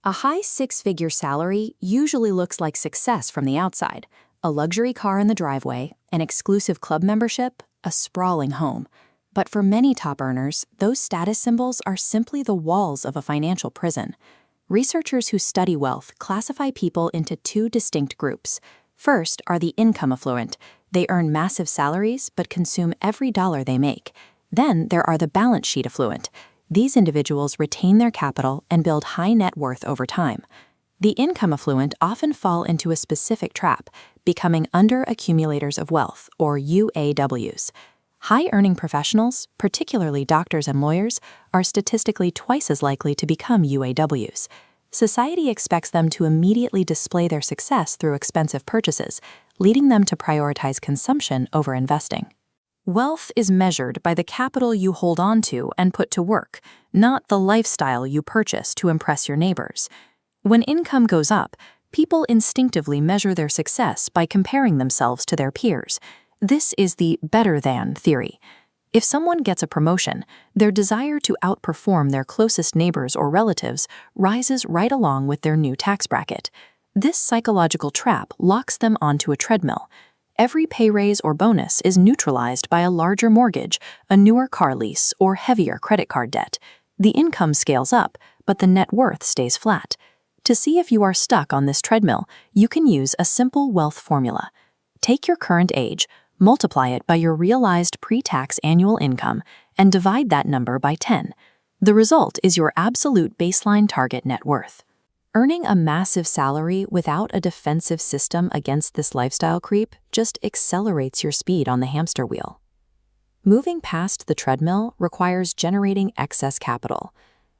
A high six-figure salary usually looks like success from the outside: a luxury car in the driveway, an exclusive club membership, a sprawling home. But for many top earners, those status symbols are simply the walls of a financial prison. Researchers who study wealth classify people into two distinct groups. First are the income affluent. They earn massive salaries but consume every dollar they make. Then there are the balance sheet affluent. These individuals retain their capital and build high net worth over time. The income affluent often fall into a specific trap, becoming under-accumulators of wealth, or UAWs. High-earning professionals, particularly doctors and lawyers, are statistically twice as likely to become UAWs. Society expects them to immediately display their success through expensive purchases, leading them to prioritize consumption over investing. Wealth is measured by the capital you hold on to and put to work, not the lifestyle you purchase to impress your neighbors. When income goes up, people instinctively measure their success by comparing themselves to their peers. This is the better-than theory. If someone gets a promotion, their desire to outperform their closest neighbors or relatives rises right along with their new tax bracket. This psychological trap locks them onto a treadmill. Every pay raise or bonus is neutralized by a larger mortgage, a newer car lease, or heavier credit card debt. The income scales up, but the net worth stays flat. To see if you are stuck on this treadmill, you can use a simple wealth formula. Take your current age, multiply it by your realized pre-tax annual income, and divide that number by 10. The result is your absolute baseline target net worth. Earning a massive salary without a defensive system against this lifestyle creep just accelerates your speed on the hamster wheel. Moving past the treadmill requires generating excess capital.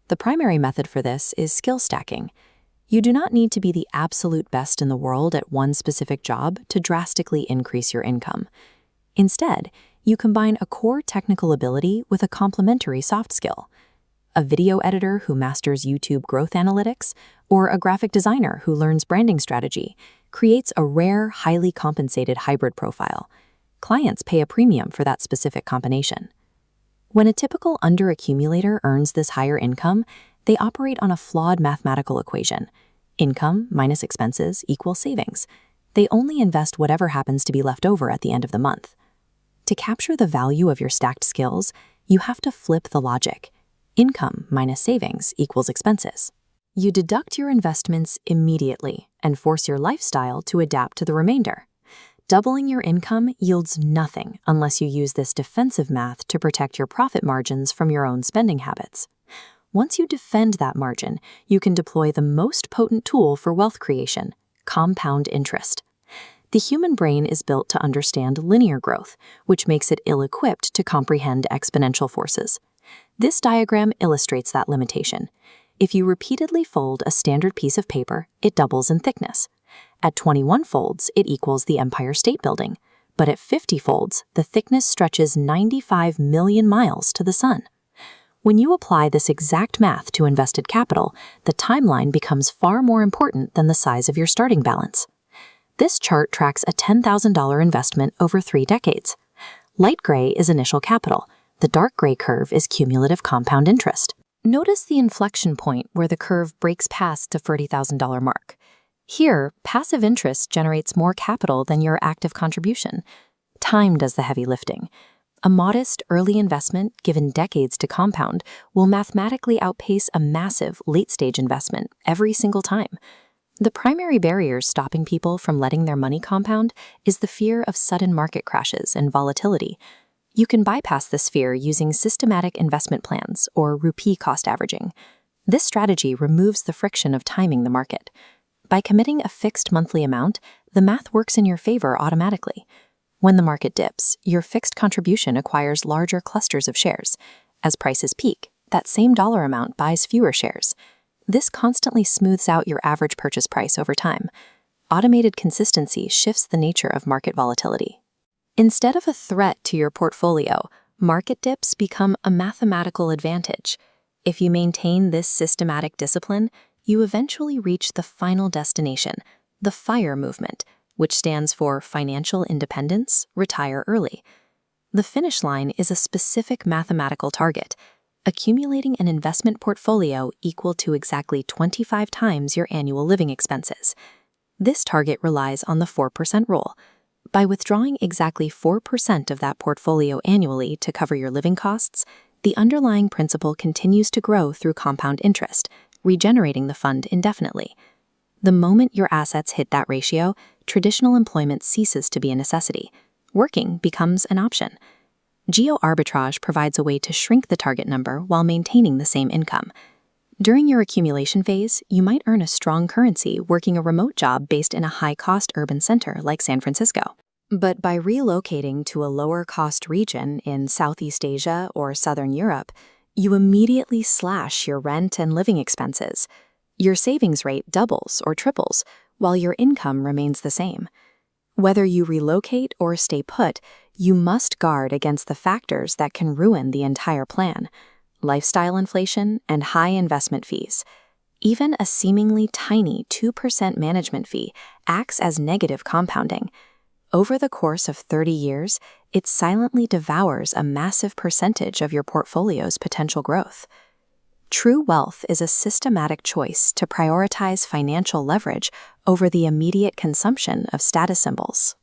The primary method for this is skill stacking. You do not need to be the absolute best in the world at one specific job to drastically increase your income. Instead, you combine a core technical ability with a complementary soft skill. A video editor who masters YouTube growth analytics, or a graphic designer who learns branding strategy, creates a rare, highly compensated hybrid profile. Clients pay a premium for that specific combination. When a typical underaccumulator earns this higher income, they operate on a flawed mathematical equation. Income minus expenses equals savings. They only invest whatever happens to be left over at the end of the month. To capture the value of your stacked skills, you have to flip the logic. Income minus savings equals expenses. You deduct your investments immediately and force your lifestyle to adapt to the remainder. Doubling your income yields nothing unless you use this defensive math to protect your profit margins from your own spending habits. Once you defend that margin, you can deploy the most potent tool for wealth creation: compound interest. The human brain is built to understand linear growth, which makes it ill-equipped to comprehend exponential forces. This diagram illustrates that limitation. If you repeatedly fold a standard piece of paper, it doubles in thickness. At 21 folds, it equals the Empire State Building. But at 50 folds, the thickness stretches 95 million miles to the sun. When you apply this exact math to invested capital, the timeline becomes far more important than the size of your starting balance. This chart tracks a $10,000 investment over 3 decades. Light gray is initial capital. The dark gray curve is cumulative compound interest. Notice the inflection point where the curve breaks past the $30,000 mark. Here, passive interest generates more capital than your active contribution. Time does the heavy lifting. A modest early investment, given decades to compound, will mathematically outpace a massive late-stage investment every single time. The primary barriers stopping people from letting their money compound is the fear of sudden market crashes and volatility. You can bypass this fear using systematic investment plans, or rupee cost averaging. This strategy removes the friction of timing the market. By committing a fixed monthly amount, the math works in your favor automatically. When the market dips, your fixed contribution acquires larger clusters of shares. As prices peak, that same dollar amount buys fewer shares. This constantly smooths out your average purchase price over time. Automated consistency shifts the nature of market volatility. Instead of a threat to your portfolio, market dips become a mathematical advantage. If you maintain this systematic discipline, you eventually reach the final destination, the FIRE movement, which stands for Financial Independence, Retire Early. The finish line is a specific mathematical target: accumulating an investment portfolio equal to exactly 25 times your annual living expenses. This target relies on the 4% rule. By withdrawing exactly 4% of that portfolio annually to cover your living costs, the underlying principal continues to grow through compound interest, regenerating the fund indefinitely. The moment your assets hit that ratio, traditional employment ceases to be a necessity. Working becomes an option. Geo-arbitrage provides a way to shrink the target number while maintaining the same income. During your accumulation phase, you might earn a strong currency working a remote job based in a high-cost urban center like San Francisco. But by relocating to a lower-cost region in Southeast Asia or Southern Europe, you immediately slash your rent and living expenses. Your savings rate doubles or triples, while your income remains the same. Whether you relocate or stay put, you must guard against the factors that can ruin the entire plan: lifestyle inflation and high investment fees. Even a seemingly tiny 2% management fee acts as negative compounding. Over the course of 30 years, it silently devours a massive percentage of your portfolio's potential growth. True wealth is a systematic choice to prioritize financial leverage over the immediate consumption of status symbols.